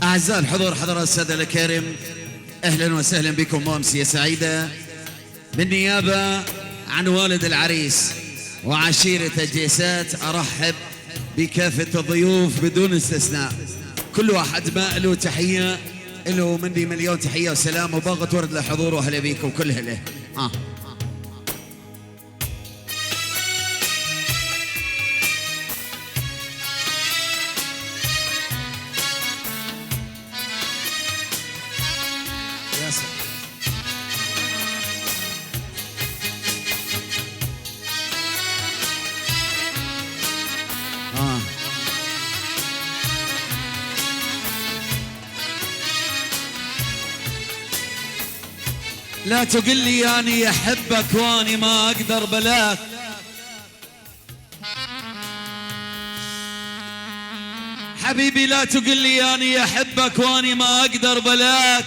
أعزائي الحضور، حضرات السادة الكرام، أهلا وسهلا بكم وأمسية سعيدة بالنيابة عن والد العريس وعشيرة الجيسات. أرحب بكافة الضيوف بدون استثناء، كل واحد ما له تحية، له مني مليون تحية وسلام وباغة ورد للحضور، وأهلا بكم كل هلا. لا تقل لي أني أحبك وأني ما أقدر بلاك، حبيبي لا تقل لي أني أحبك وأني ما أقدر بلاك،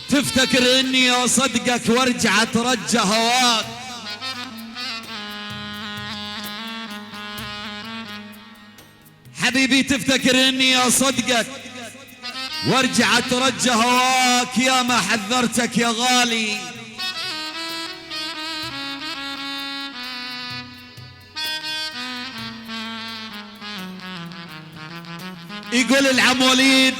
تفتكر إني أصدقك وارجع أترجى هواك، حبيبي تفتكر إني أصدقك وارجع اترجى هواك، يا ما حذرتك يا غالي، يقول العم وليد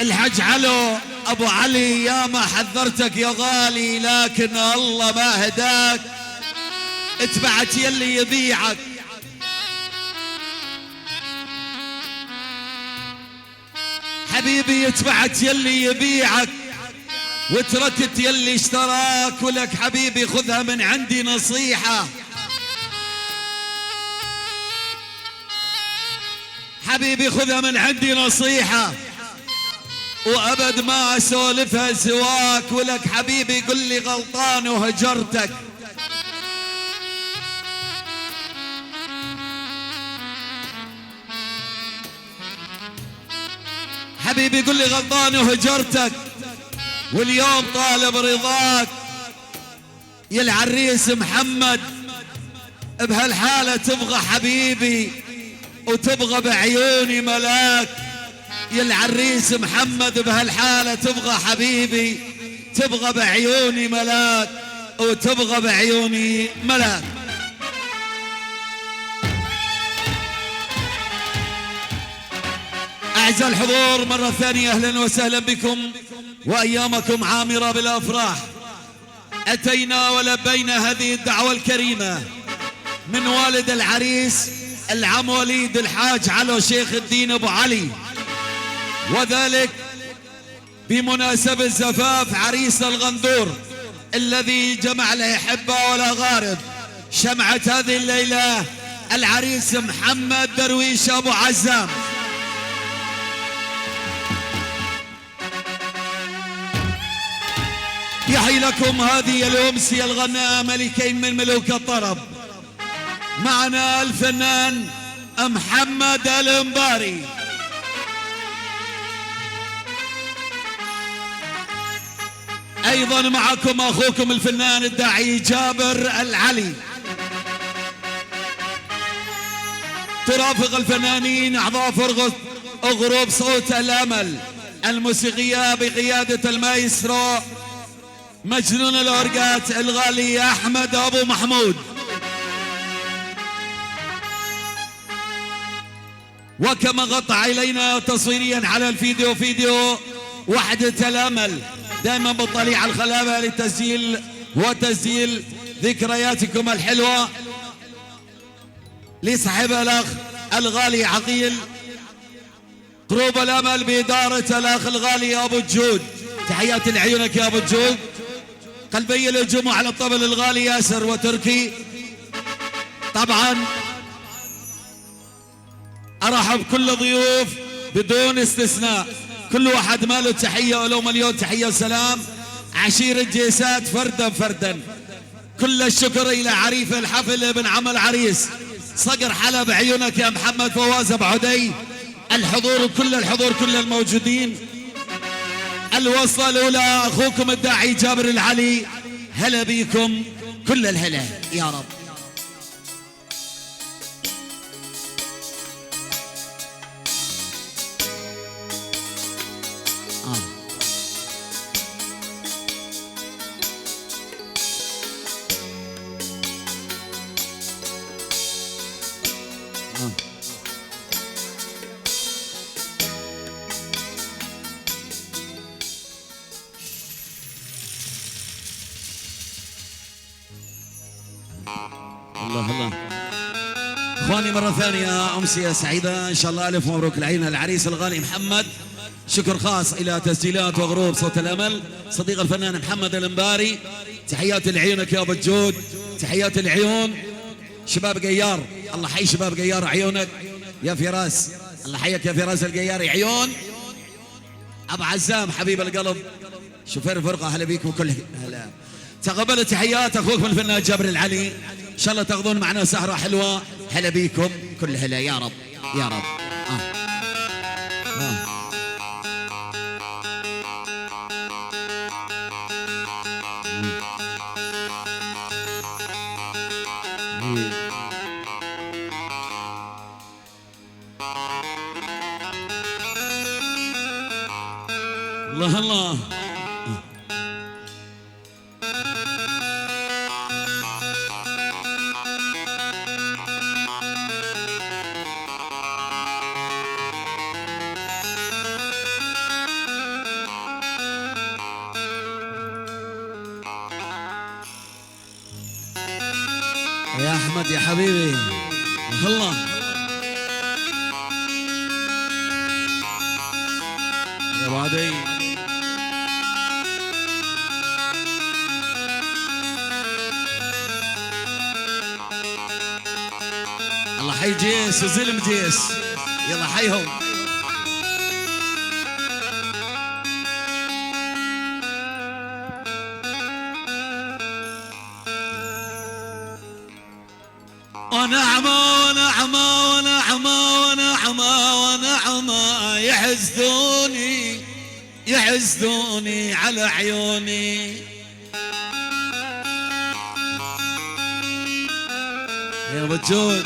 الحج علو ابو علي، يا ما حذرتك يا غالي لكن الله ما هداك، اتبعت يلي يبيعك، حبيبي اتبعت يلي يبيعك وتركت يلي اشتراك، ولك حبيبي خذها من عندي نصيحة، حبيبي خذها من عندي نصيحة، وأبد ما أسولفها سواك، ولك حبيبي قل لي غلطان وهجرتك، حبيبي قل لي غلطان وهجرتك، واليوم طالب رضاك يا العريس محمد، بهالحالة تبغى حبيبي وتبغى بعيوني ملاك، يا العريس محمد بهالحالة تبغى حبيبي تبغى بعيوني ملاك وتبغى بعيوني ملاك. أعزائي الحضور مرة ثانية أهلا وسهلا بكم وأيامكم عامرة بالأفراح. أتينا ولبينا هذه الدعوة الكريمة من والد العريس العم وليد الحاج علو شيخ الدين أبو علي، وذلك بمناسبة زفاف عريس الغندور الذي جمع لا يحبه ولا غارب. شمعة هذه الليلة العريس محمد درويش أبو عزام. يحيي لكم هذه الأمسية الغناء ملكين من ملوك الطرب، معنا الفنان محمد المباري، أيضا معكم أخوكم الفنان الداعي جابر العلي. ترافق الفنانين أعضاء فرقة غروب صوت الأمل الموسيقية بقيادة المايسترو مجنون الأورقات الغالي أحمد أبو محمود، وكما قطع إلينا تصويريا على الفيديو فيديو وحدة الأمل دائما بالطليعة الخلابة للتسجيل وتسجيل ذكرياتكم الحلوة لصاحب الأخ الغالي عقيل قروب الأمل بإدارة الأخ الغالي أبو الجود. تحياتي لعيونك يا أبو الجود. قلبي الهجوم على الطبل الغالي ياسر وتركي. طبعا أرحب كل ضيوف بدون استثناء، كل واحد ما له تحية ولو مليون تحية وسلام. عشيرة جيسات فردا فردا، كل الشكر إلى عريف الحفل ابن عم العريس صقر حلب عيونك يا محمد فواز أبو عدي. الحضور كل الحضور كل الموجودين. الوصلة الأولى أخوكم الداعي جابر العلي، هلا بيكم كل الهلا يا رب. الله الله. اخواني مرة ثانية أمسية سعيدة إن شاء الله. ألف مبروك العين العريس الغالي محمد. شكر خاص إلى تسجيلات وغروب صوت الأمل صديق الفنان محمد المباري. تحياتي لعيونك يا أبو الجود، تحياتي العيون شباب قيار. الله حي شباب قيار عيونك يا فراس، الله حيك يا فراس القياري عيون. أبو عزام حبيب القلب شوفير الفرقة هلا بيكم كل هلا. تقبلوا تحيات أخوكم الفنان جابر العلي. إن شاء الله تاخذون معنا سهرة حلوة. هلا بيكم كل هلا يا رب يا رب. الله الله. يا أحمد يا حبيبي الله. يا بعدي الله حي جيس وزلم جيس يلا حيهم. ونعمة ونعمة ونعمة ونعمة ونعمة يحسدوني يحسدوني على عيوني. يا بجود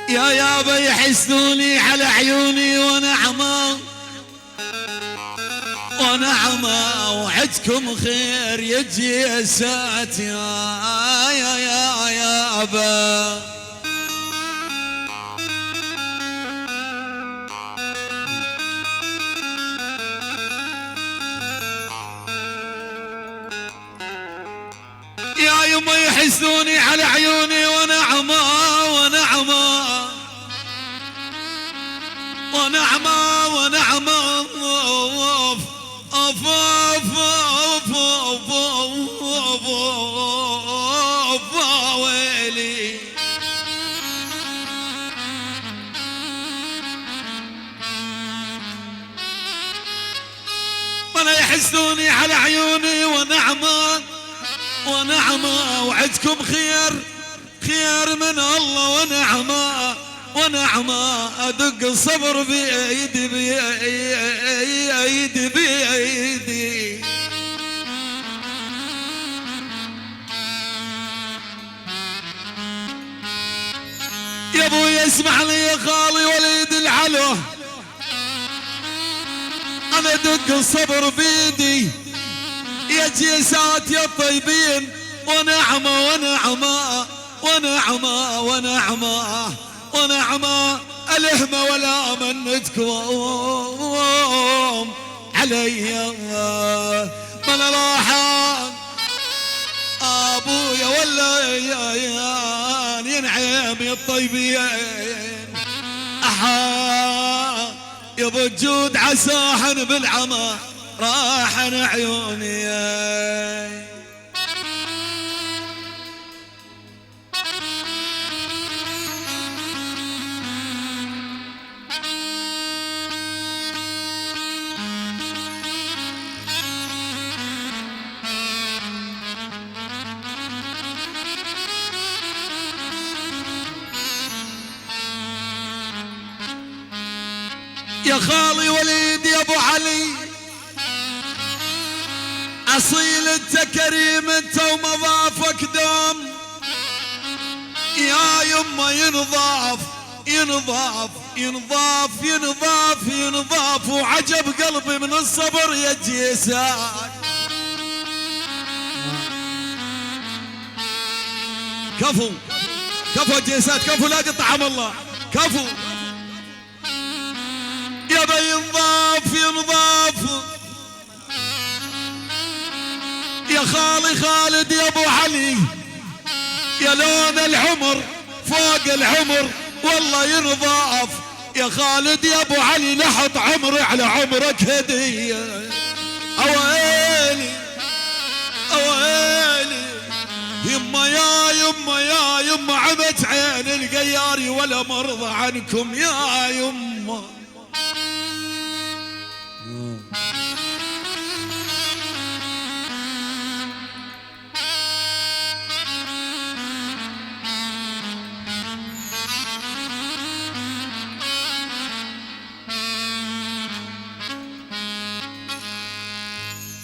يا يابا يحسدوني على عيوني. ونعمة ونعمة وعدكم خير يجي ساعة يا يابا. يا يما يحسدوني على عيوني. ونعمة ونعمة ونعمة ونعمة ويلي. ولا يحسدوني على عيوني. ونعمة ونعمة وعدكم خير خير من الله. ونعمة ونعمة أدق الصبر بيدي بيدي بيدي. يا ابوي اسمع لي يا خالي وليد العلو. أنا أدق الصبر بيدي يا جيسات يا طيبين. ونعمة ونعمة ونعمة ونعمة ونعمة الهمة ولا منتكم علي. من راح ابويا ولا ينعم يا الطيبين. احا يا ابو الجود عساحن بالعمى راحن عيوني. يا خالي وليد يا ابو علي اصيل انت كريم انت ومضافك دوم. يا يما ينضاف ينضاف ينضاف ينضاف ينضاف وعجب قلبي من الصبر يا جيسان. كفو كفو جيسات كفو لا قطعم الله كفو يا بي ينضاف ينضاف يا خالي خالد يا ابو علي يا لون العمر فوق العمر والله ينضاف يا خالد يا ابو علي نحط عمري على عمرك هديه اويلي اويلي يما يا يما يا يما عمت عين القياري ولا مرضى عنكم يا يما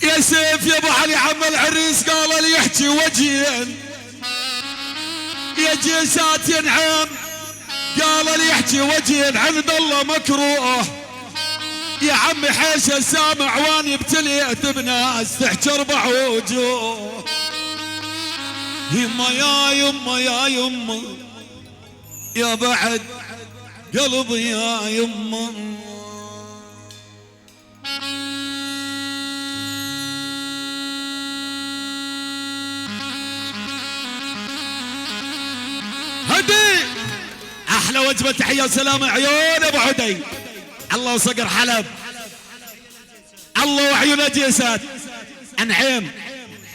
يا سيف يا ابو علي عم العريس قال لي يحكي وجهين يا جيسات ينعم قال لي يحكي وجهين عند الله مكروه يا عمي حيش سامع واني ابتليت بناس تحكي اربع وجوه يما يا يما يا يما يا بعد قلبي يا يما هدي احلى وجبه تحيه وسلام عيون ابو عدي الله وصقر حلب الله وعيون جيسات انعيم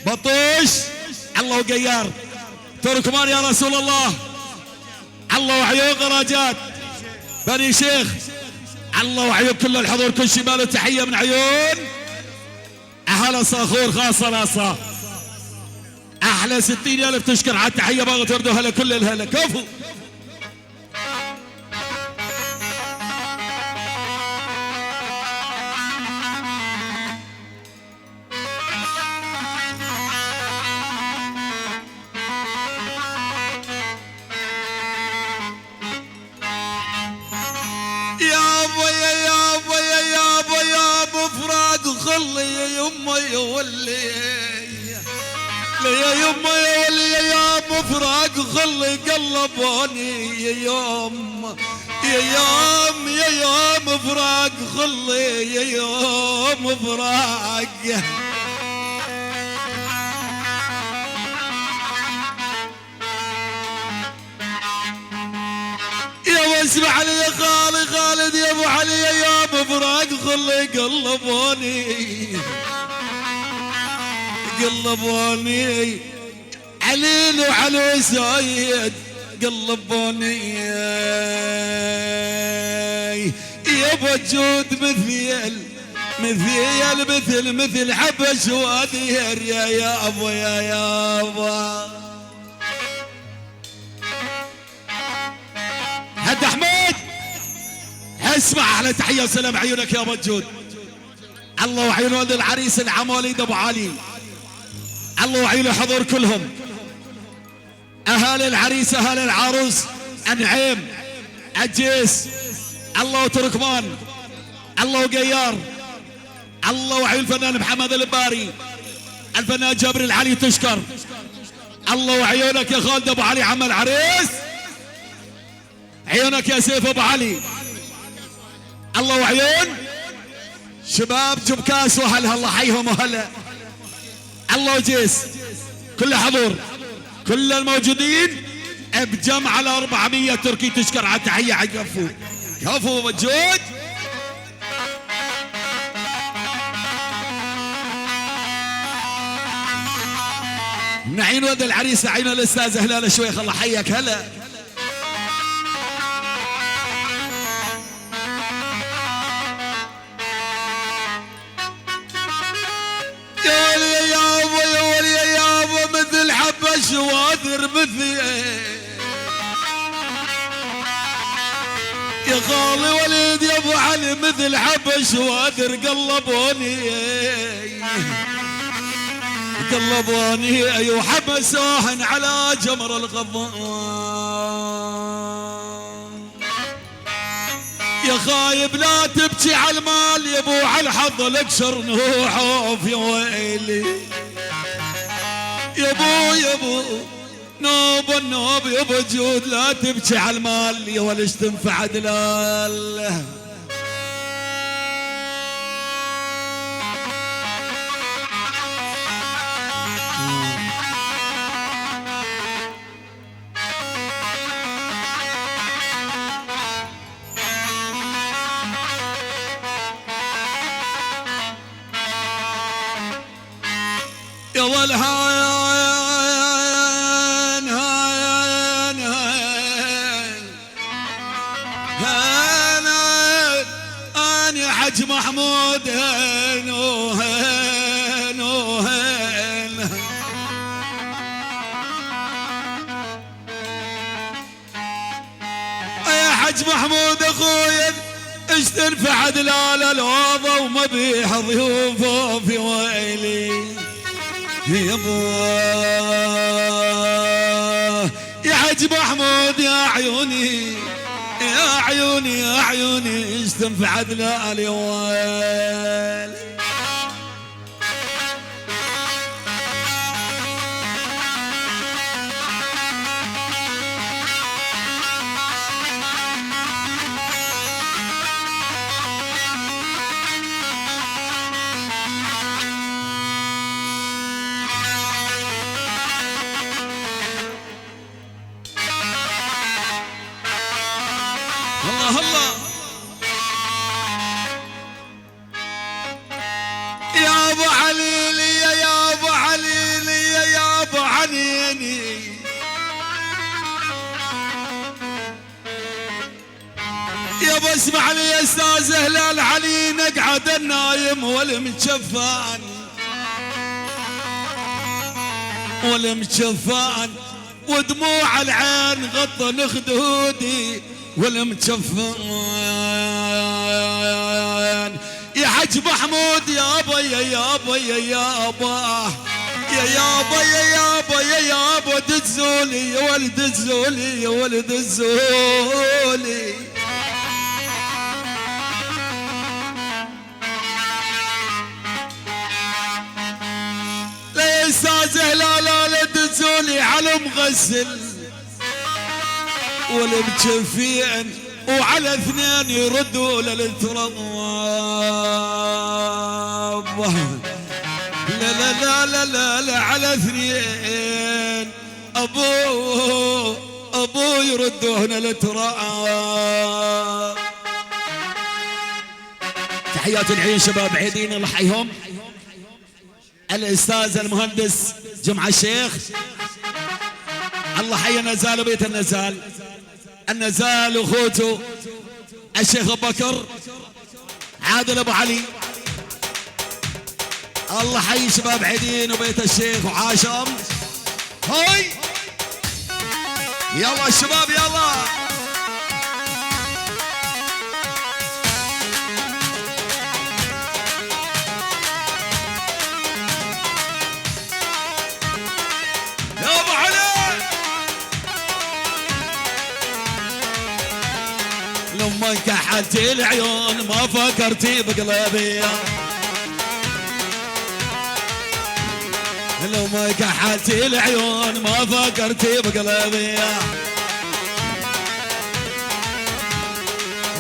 بطوش الله وقيار تركمان يا رسول الله الله وعيون غراجات بني شيخ الله وعيون كل الحضور كل شمال تحيه من عيون اهلا صاخور خاصه ناصه احلى 60,000 تشكر على التحيه باغي تردوا هلا كل الهلا كفو يا ابو يا ابو فراق خلي يا يما يا ولي يا يما يا ولي يا ابو فراق خلي قلبوني يا يوم يا يوم يا يوم فراق خلي يا يوم فراق يا واسمع لي يا خالي خالد يا ابو علي يا ابو فراق خلي قلبوني قلبوني عليل وعلو سايد قلبوني يا ابو جود مثل حبش وادير يا ابو يا ابو هد احمد اسمع على تحيه وسلام عيونك يا ابو جود الله وعيون ولد العريس العماليد ابو علي الله وعيون حضور كلهم اهالي العريس اهالي العروس انعيم عجيس الله وتركمان الله وقيار الله وعيون الفنان محمد الباري الفنان جابر العلي تشكر الله وعيونك يا خالد ابو علي عم العريس عيونك يا سيف ابو علي الله وعيون شباب جبكاس وهلا الله حيهم وهلا الله وجيس كل حضور كل الموجودين بجمع على 400 تركي تشكر على تحيه على كفو كفو موجود نعين ولد العريس عين الاستاذ هلال شويخ الله حيك هلا شواذر مثلي يا خالي وليد يا ابو علي مثل حب شواذر قلبوني ايوه حبسوهن على جمر الغضان يا خايب لا تبكي على المال يا ابو على الحظ الاكشر نوحوف يا ويلي يا ابو نوب النوب يا ابو جود لا تبكي على المال يا ولش تنفع دلال. يا والهاين هاين هاين هاين هاين يا حج محمود هاين وهاين وهاين يا حج محمود اخويا ايش تنفع دلال الوضا وما بيح ضيوفه في ويلي يا حج محمود يا عيوني يا عيوني يا عيوني ايش تنفع دلال يا ويلي. الله الله يا ابو عليلي يا ابو عليلي يا ابو عنيني يا ابو اسمع لي يا استاذ هلال علي نقعد النايم والمتشفان والمتشفان ودموع العين غطى خدودي والمتشفان يا حج محمود يا ابا يا ابا يا ابا يا ابا يا ابا يا ابا تزولي يا ولد الزولي يا ولد الزولي لا استاذ هلال لا تزولي على مغسل والمجفين وعلى اثنين يردوا للتراب. لا لا لا لا لا, لا على اثنين ابو يردون للتراب. تحيات العين شباب عيدين الله يحييهم. الاستاذ المهندس جمعة الشيخ الله حي النزال وبيت النزال النزال واخوته الشيخ ابو بكر عادل ابو علي الله حي شباب عيدين وبيت الشيخ وعاشم. هاي يلا الشباب يلا لما كحلتي العيون ما فكرتي بقلبي لما كحلتي العيون ما فكرتي بقلبي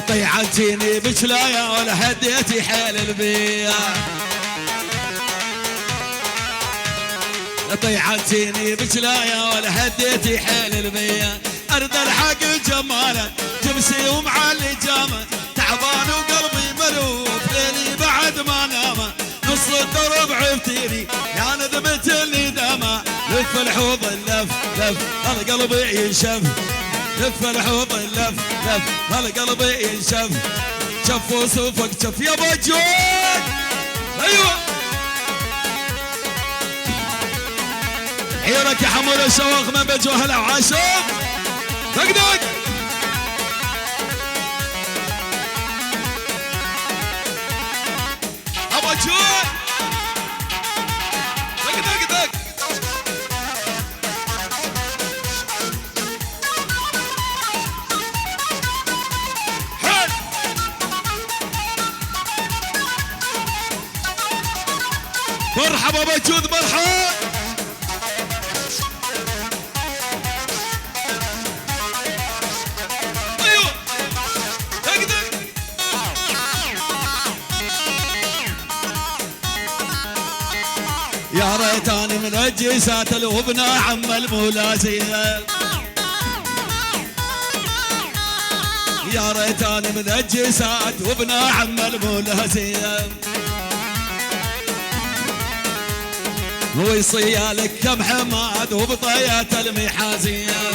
طيعتيني بشلايا ولا هديتي حيل البيا طيعتيني بشلايا ولا هديتي حيل البيا ارد الحق جمالك جمسي ومعلي جامه تعبان وقلبي ملوف ليلي بعد ما نام نص الدرب عفتيني يا ندمت اللي دما لف الحوض اللف لف القلب ينشف لف الحوض اللف لف القلب ينشف شف وصوفك شف يا ابو جود. ايوه عيرك يا حمول الشواخ من بجوه العاشق دق ابو جود دق حل مرحبا ابو جود مرحبا يا ريتاني من الجيسات وابن عم المولازية، يا ريتاني من الجيسات وابن عم المولازية، ويصيالك كم حماد وبطيات المحازية،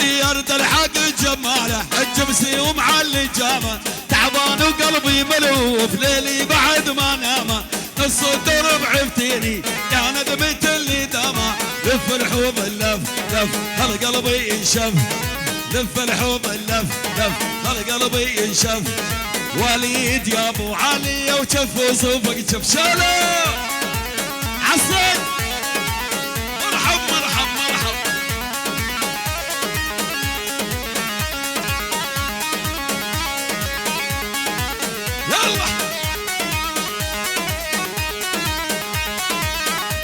يرد الحق جماله الجمسي ومعلي جامه، تعبان وقلبي ملوف ليلي بعد ما نامه، نص الدرب عفتيني يا ندمة اللي دامه، لف الحوض اللف لف خل قلبي ينشف، لف الحوض اللف لف خل قلبي ينشف، وليد يا ابو علي وشف وصوفك شف شالو عصد مرحب مرحب مرحب. يلا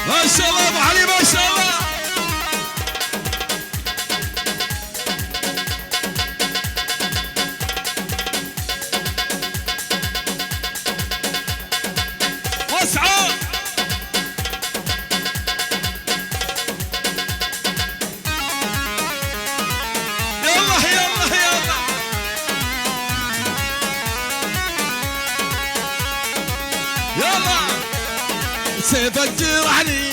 ما شاء الله ابو علي ما شاء الله. واسعوا يلا يلا يلا يلا. سيفك جرحني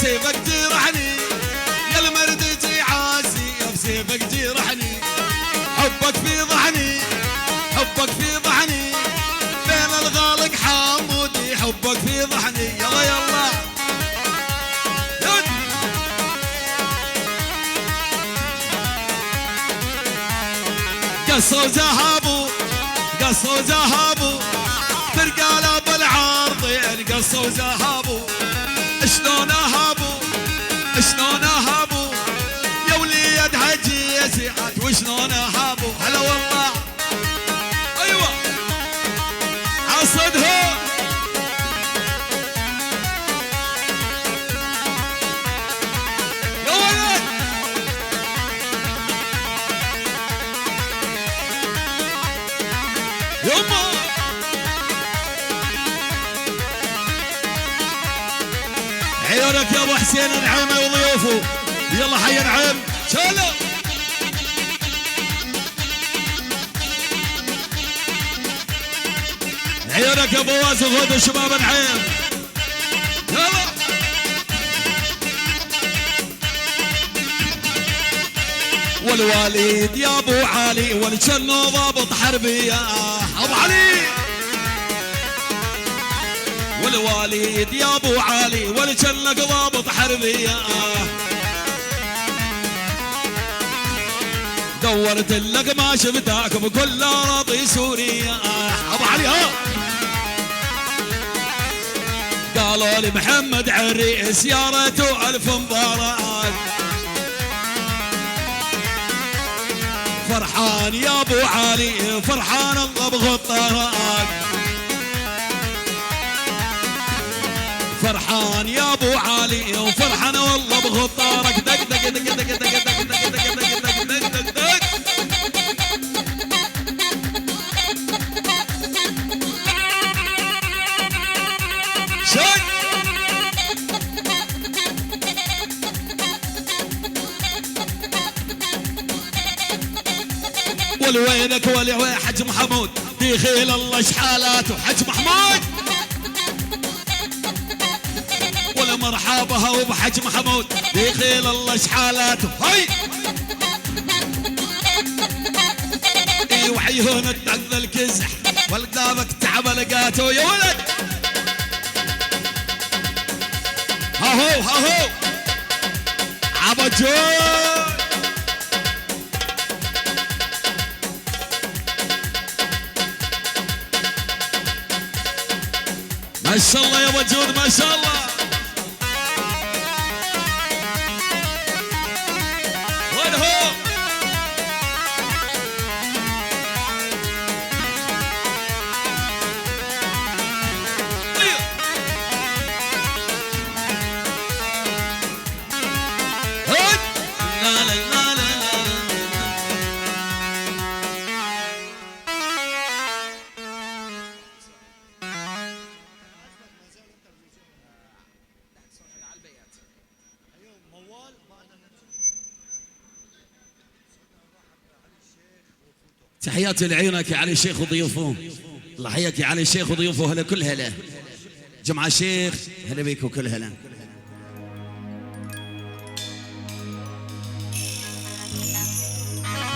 سيفك جرحني يا المردتي عاسي سيفك جرحني، حبك في ضحني حبك في ضحني بين الغالق حامودي، حبك في ضحني يلا يلا. قصوا ذهبوا قصوا ذهبوا ترقالة بالعارضين، قصوا ذهبوا شلون اهابوا شلون اهابوا يا وليد هجيسيات وشلون اهابوا. هلا والله ايوه عصدها يا ولد. يما عيونك يا ابو حسين نعيمه وضيوفه، يلا حي نعيم شالو. عيونك يا ابو واسف خذ الشباب نعيم يلا. والوالد يا ابو علي والجنو ضابط حربيه ابو علي، والوالد يا ابو علي والجنك ضابط حربيه، دورت لك ما شفتك بكل اراضي سوريا ابو علي. ها قالوا لي محمد عريس يا ريته الف مبارك، فرحان يا ابو علي فرحان الله بغطاك، فرحان يا ابو علي وفرحان والله بغطارك. دق دق دق دق دق دق دق دق دق دق دق دق. شك ولوينك ولوين حج محمود دخيل الله شحالاته حج محمود، ولا مرحبا وبحج محمود دخيل الله شحالاته. هاي اي وعيون الدق الكزح والقدامك تعب لقاته يا ولد. ها هو ها هو عبجون ما شاء الله يا وجود ما شاء الله. وين هو تحياتي لعيونك يا علي الشيخ وضيوفه. الله حياك يا علي الشيخ وضيوفه. هلا كل هلا جمعة الشيخ، هلا بيك وكل هلا.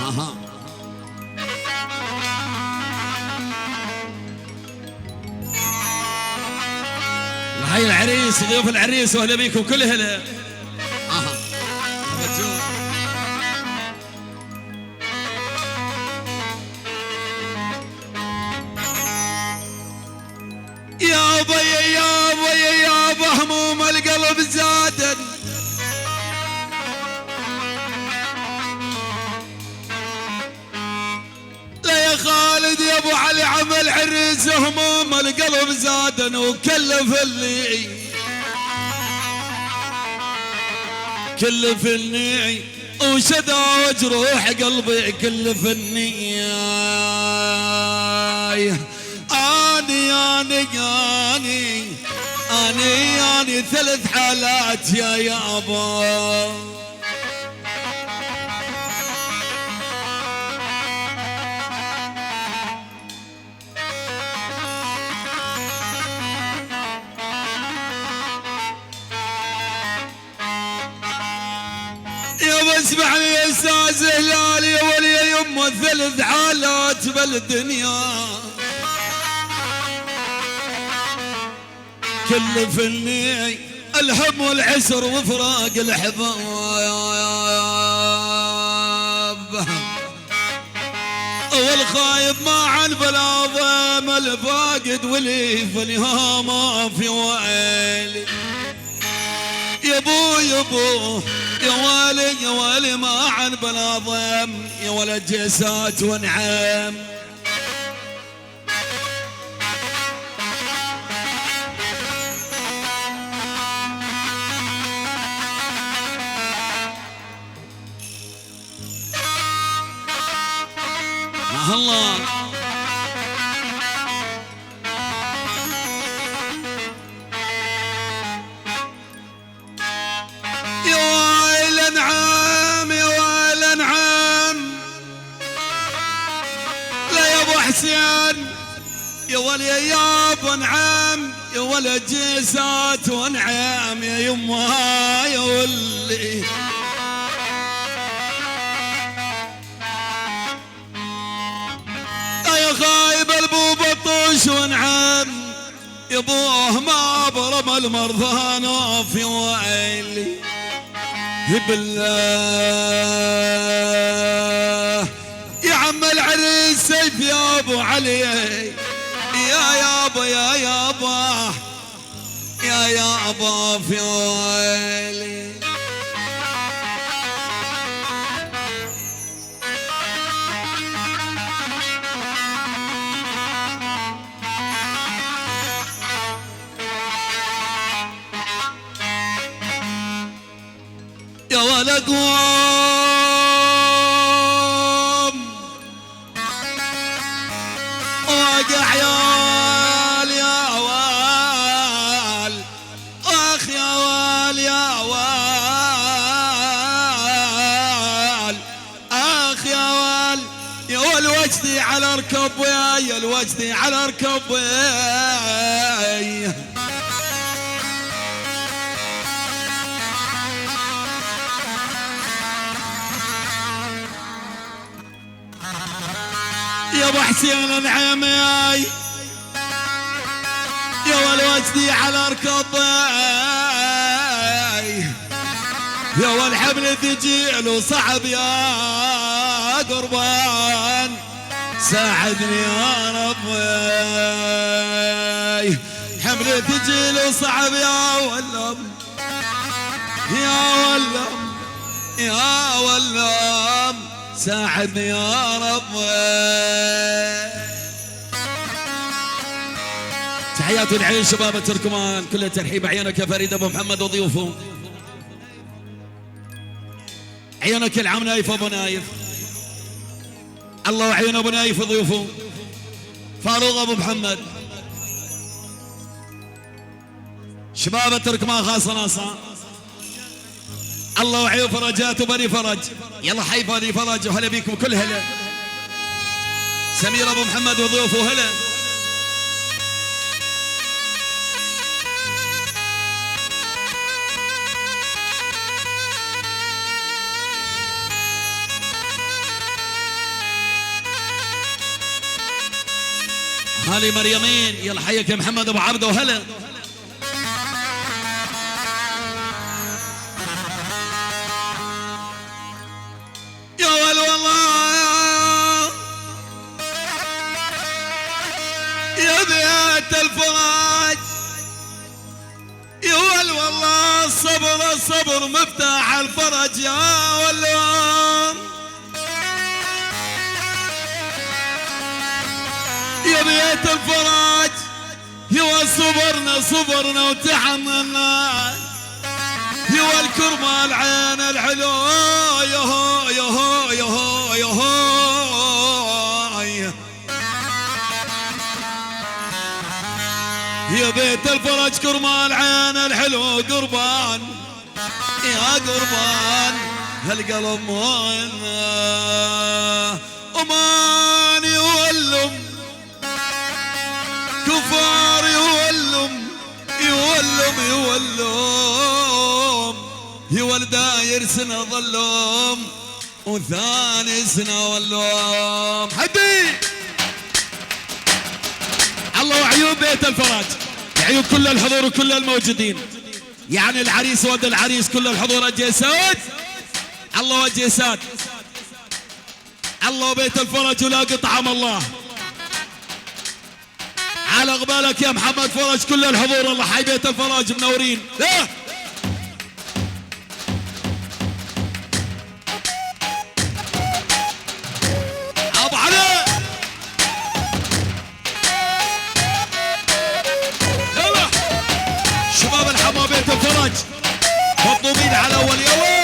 اها هاي العريس وضيوف العريس واهلا بيكم كل هلا. اها يابا يا يابا يا يابا هموم القلب زادن، لا يا خالد يا ابو علي عمل عريس هموم القلب زادن كلفني وشدا جروح قلبي كلفني. اني ثلاث حالات يا يابا. اسمعني يا استاذ هلال يا ولي يا يمه ثلاث حالات بالدنيا كلفني الهم والعسر وفراق الحباب، والخايب ما عن بلا ضام الفاقد ولي فنها ما في ويلي. يبو يبو يا والي يا والي ما عن بلا ضم يا ولد جسات ونعم. الله حسين يا ولي يا ابو نعم يا ولد جيسات ونعم يا يما يا ولي. يا خايب البو بطوش ونعم يا ابوه ما برم المرضى في ويلي. بالله يا عم العريس سيف يا ابو علي يا يابا يا يابا يا يابا في ويلي. يا ولد واقع يا وال يا وال اخ يا وال يا وال اخ يا وال يا والوجدي على ركب ويا الوجدي على ركب يا ابو حسين نعم ياي يا والوجدي على ركبي يا والحمل ثقيل وصعب يا قربان ساعدني يا ربي. حمل ثقيل وصعب يا ولم يا ولم يا ولم ساعدني يا رب. تحياتي لعين شباب التركمان كل الترحيب. عيونك يا فريد ابو محمد وضيوفه. عيونك العم نايف ابو نايف. الله وعيون ابو نايف وضيوفه. فاروق ابو محمد. شباب التركمان خاصة ناصا. الله وعيون فرجات وبني فرج. يلا حي بني فرج وهلا بيكم كل هلا. سمير ابو محمد وضيوفه هلا. هالي مريمين يلا حيك يا محمد ابو عبده وهلا. يا ول والله يا بيت الفرج، يا ول والله الصبر الصبر مفتاح الفرج يا ولوان. يا بيت الفرج يا صبرنا صبرنا وتحملنا، يا الكرمة العين الحلو يهو يهو يهو يهو. يا بيت الفرج كرمة العين الحلو قربان يا قربان، هالقلب مولنا أمان يولم كفار يولم يولم يولم، يولد داير سنة ظلهم وثاني سنة ولهم. حبي الله وعيوب بيت الفرج، عيوب كل الحضور وكل الموجودين، يعني العريس ود العريس كل الحضور الجيسات الله والجيسات الله وبيت الفرج ولا قطعم الله. على قبالك يا محمد فرج كل الحضور الله حي بيت الفرج منورين. ابو علي يلا شباب الحما بيت الفرج مطلوبين على اول يلا.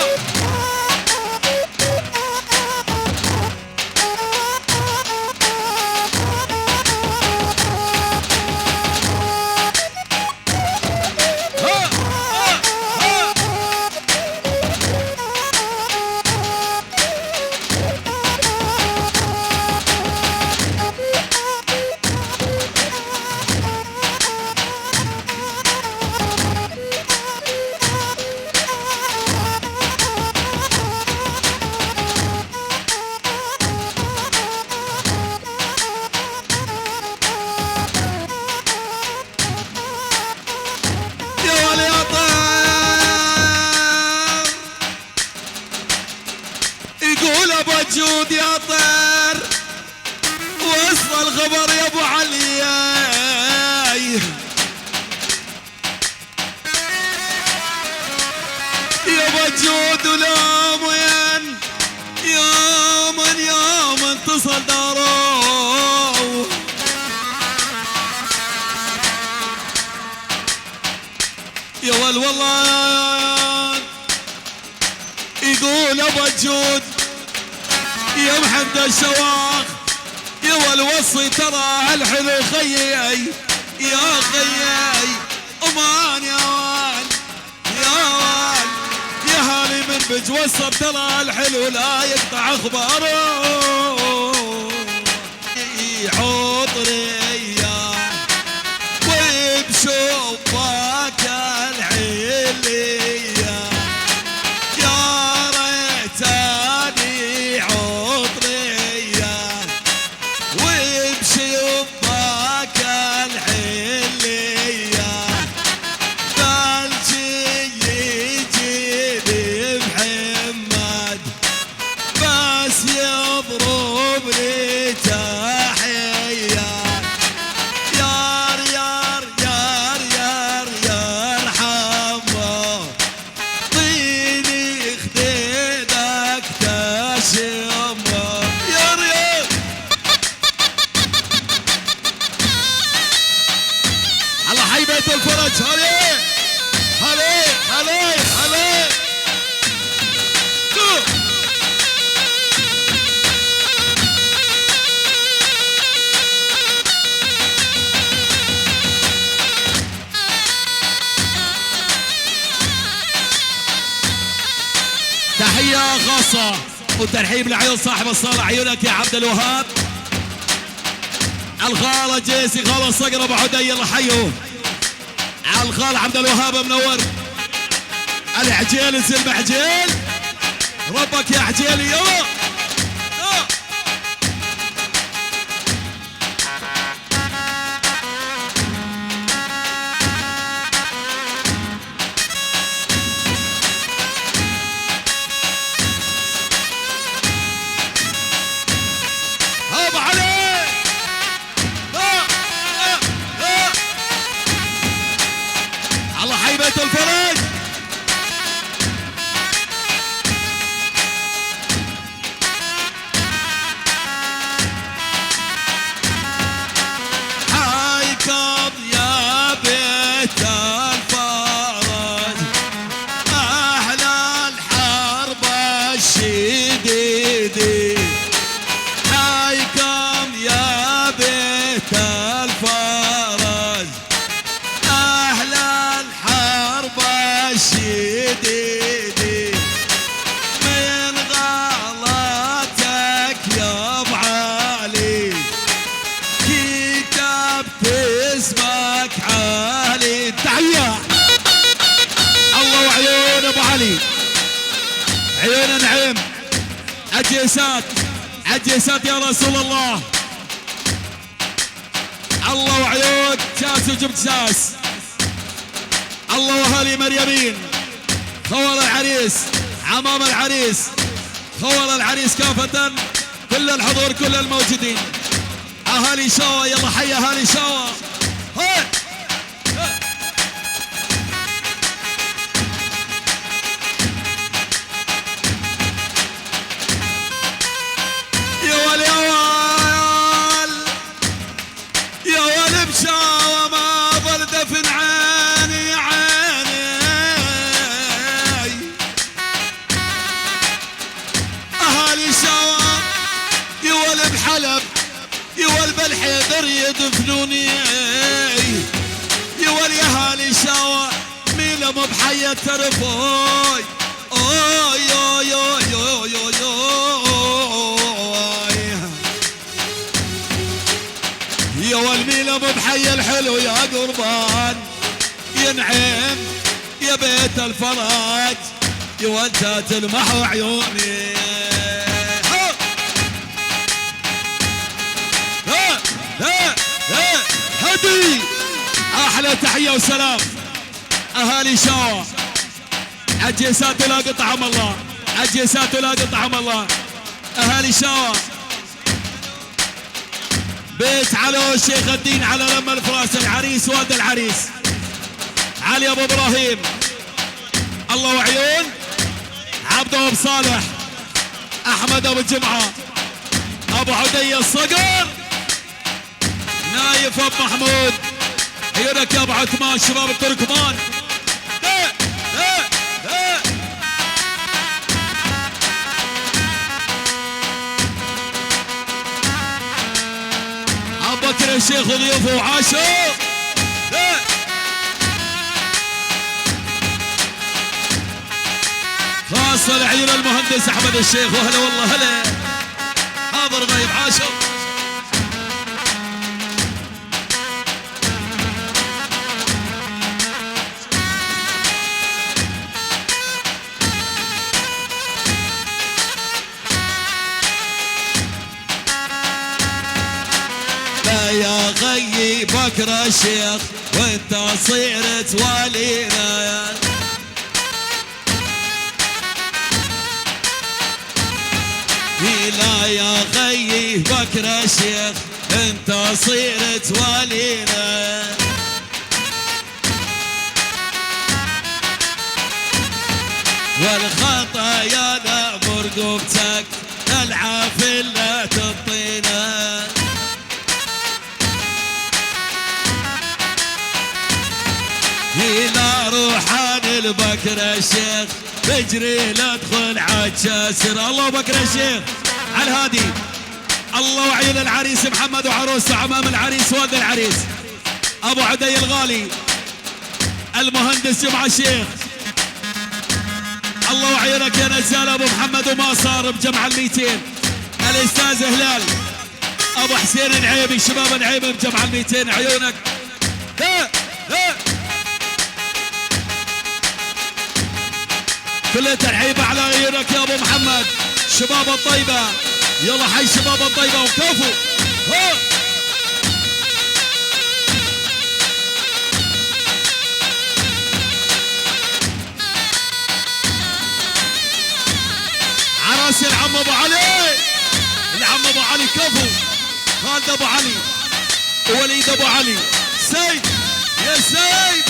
جود يا طير وصل الخبر يا ابو علي، يا بجود ولا وين يا من تصل دارو. يا ول والله يقول ابو جود يا محمد الشواخ يا والوصي ترى الحلو خيي يا خيي امان يا وان يا وان يا هالي من بجوصر ترى الحلو لا يقطع اخباره عطري وبشوفك العلي بيت الفرج. هلي هلي هلي هلي تحية خاصة وترحيب لعيون صاحب الصالة، عيونك يا عبد الوهاب. الخالة جيسي خالة الصقر ابو عدي الله حيه. على الخال عبد الوهاب منور. العجيل سلم عجيل ربك يا عجيل يلا. الفرج حيكم يا بيت الفرج أحلى الحرب الشديدة. حيكم يا بيت الفرج أحلى الحرب الشديدة. من غلطك يا ابو علي كتبت اسمك علي. تحية الله وعيون ابو علي عيون نعيم. عجيسات عجيسات يا رسول الله. الله وعيون ساس وجبت ساس. الله واهالي مريمين خوال العريس عمام العريس خوال العريس كافة كل الحضور كل الموجودين. اهالي شاوى يلا حي اهالي شاوى. يا ول يا ول يا ول بشاوى ما ظل دفن عيني اهالي شاوى يول بحلب يول بالحيدر يدفنوني. يول يا اهالي شاوى ميلة مو بحية ترفوي. اوي اوي اوي اوي اوي يول ميلة مو بحية الحلو يا قربان ينعم يا بيت الفرج يول تلمح عيوني. هدي احلى تحيه وسلام اهالي شاوى. عجيسات لا قطعهم الله عجيسات لا قطعهم الله. اهالي شاوى بيت علو الشيخ الدين على لما الفراس العريس واد العريس علي ابو ابراهيم. الله وعيون عبد ابو صالح احمد ابو جمعه ابو عدي الصقر نايف ابو محمود. عيونك يا ابو عثمان شباب التركمان. ابو بكر الشيخ وضيوفه وعاشوا. خاصة لعيون المهندس احمد الشيخ وهلا والله هلا حاضر غايب عاشوا. يا غي بكر الشيخ وانت صيرت والينا. لا يا غي بكر الشيخ انت صيرت والينا. والخطايا نعبر قبتك العافل لا تطينا. لا روحان البكر الشيخ بجري لادخل عالجاسر. الله بكر الشيخ على الهادي. الله وعيون العريس محمد وعروسه عمام العريس واد العريس ابو عدي الغالي المهندس جمعه الشيخ. الله وعيونك يا نزال ابو محمد وما صار بجمع ال200 الاستاذ هلال ابو حسين العيبي، شباب العيبي مجمع 200 عيونك. ها ها كلية العيبة على عيونك يا ابو محمد. شباب الطيبة يلا حي شباب الطيبة وكفو. ها عراس العم ابو علي، العم ابو علي كفو، خالد ابو علي ووليد ابو علي، سيد يا سيد.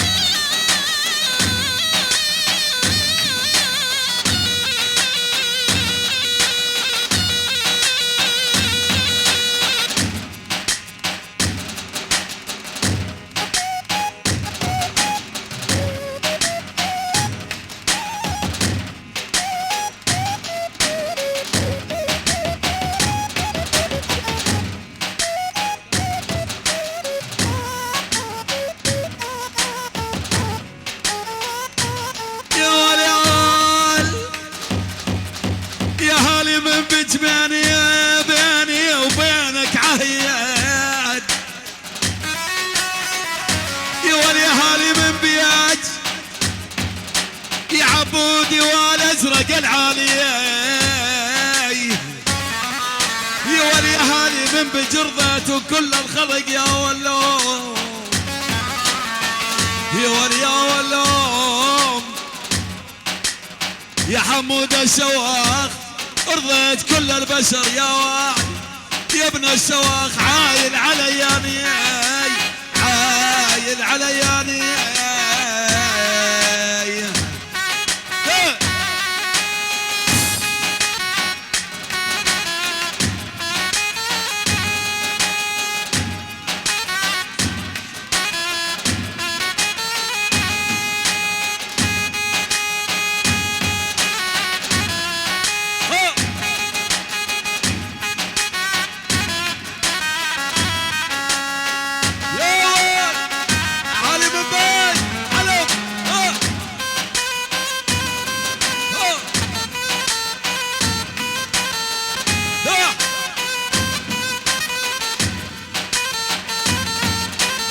بيني وبينك عهيد يا ولي هالي من بياج يا عبودي والازرق العالي يا ولي هالي من بجرذت وكل الخلق يا ولو يا ولي يا ولو يا حمود الشواخ ارضيت كل البشر يا واحد يا ابن الشواخ عايل علياني عايل علياني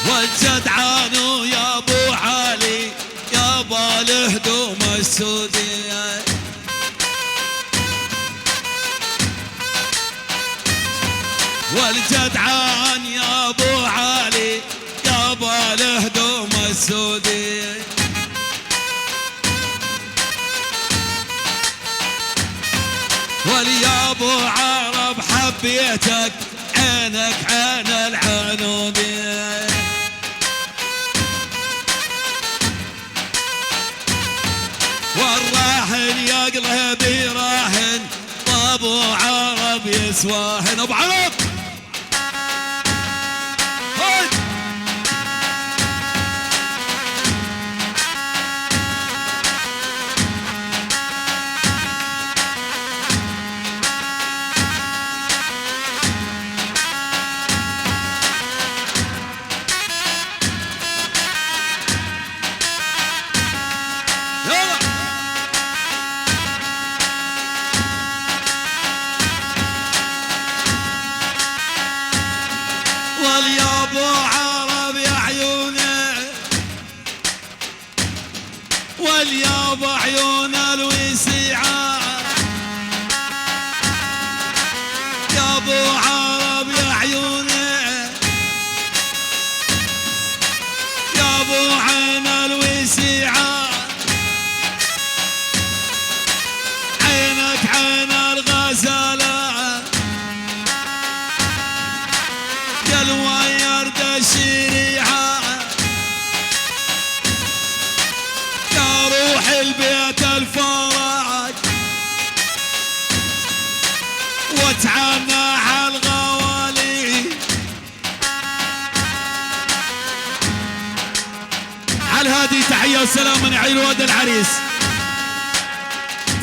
والجدعان يا ابو علي يا بالهدوم السودية والجدعان يا ابو علي يا بالهدوم السودية ولي ابو عرب حبيتك عينك عين العنودية والراهن يا قلبي راهن ابو عرب يسواهن ابو عرب واليا ابو عرب يا عيونه واليا ابو عيون الوسيعه يا ابو عرب يا عيونه يا ابو عين الوسيعه عينك عين الغزاله الويرد الشريعة يا روح البيت الفرج وتعنى على الغوالي على هذه تحية وسلام من عين واد العريس.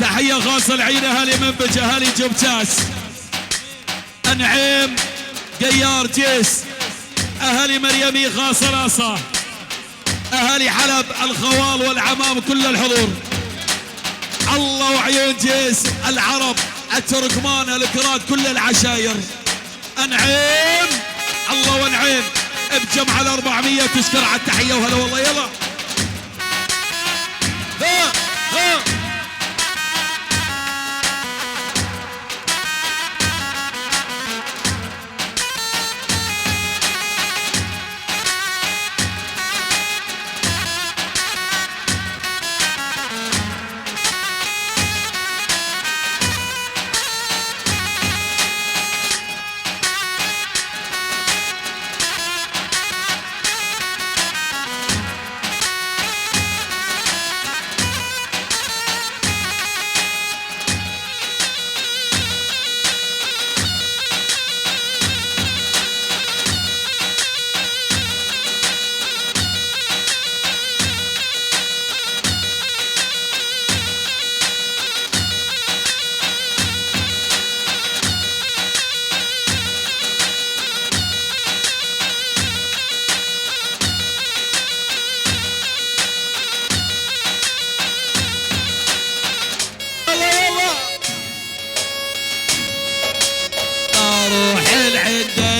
تحية خاصة لعين اهالي منبج اهالي جبتاس انعيم قيار جيس اهالي مريمي خاصة راصة اهالي حلب الخوال والعمام كل الحضور. الله وعيون جيس العرب التركمان الكراد كل العشاير انعم. الله وانعم بجمع ال400 تشكر على التحيه وهلا والله. يلا ها ها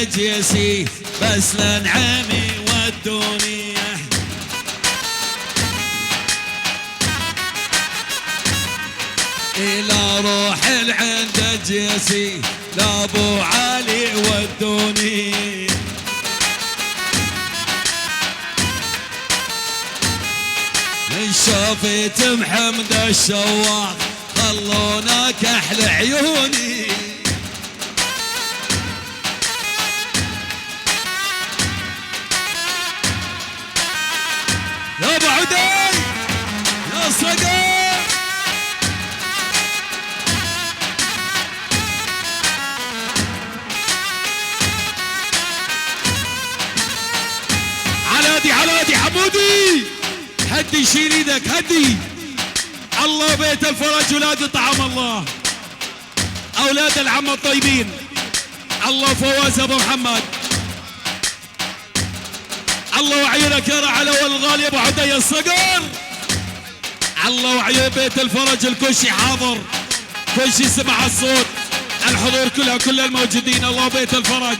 جيسي بس لنعمي ودوني. إلى روح العند جيسي لابو علي ودوني. من شوفت محمد الشواق خلونا كحل عيوني. يا ابو عدي يا صقر على هادي حمودي هدي شيل ايدك هدي. الله بيت الفرج ولاد طعام الله اولاد العم الطيبين. الله فواز ابو محمد. الله وعيونك يا رعلة والغالي ابو عدي الصقر. الله وعيون بيت الفرج الكل شي حاضر كل شي سمع الصوت الحضور كلها كل الموجودين. الله بيت الفرج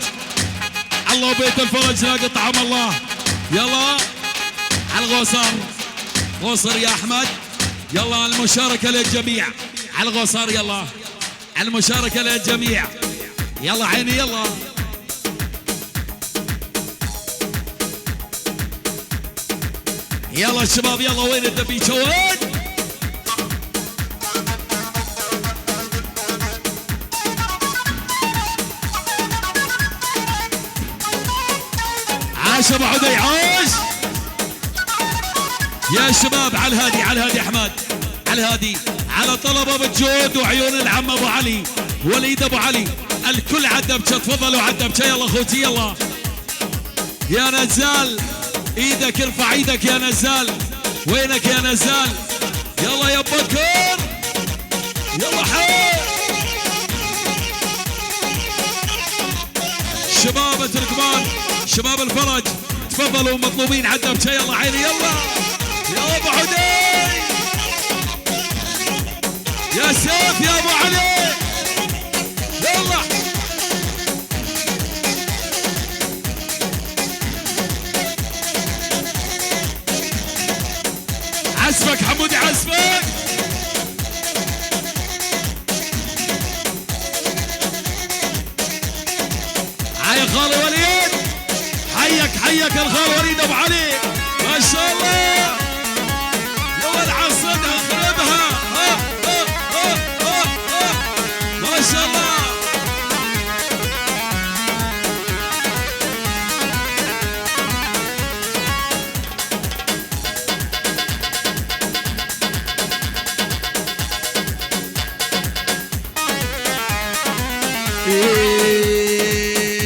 الله بيت الفرج لاقي طعام الله. يلا على الغوصار غوصر يا احمد. يلا المشاركة للجميع على الغوصار. يلا على المشاركة للجميع. يلا عيني يلا يلا الشباب يلا وين الدبيشة وين؟ عاش ابو عدي عاش يا شباب. على الهادي احمد على الهادي على طلب ابو الجود وعيون العم ابو علي وليد ابو علي الكل عدبشه. تفضلوا عدبشه يلا اخوتي يلا يا نزال ايدك ارفع ايدك يا نزال. وينك يا نزال؟ يلا يا بكر يلا حي شباب التركمان شباب الفرج تفضلوا مطلوبين عدبشه. يلا عيني يلا يا ابو عدي يا سيف يا ابو علي يلا عزفك حمودي عزفك. حي خالي وليد حيك الخال وليد ابو علي ما شاء الله. يلا العصدها خربها ما شاء الله. إيه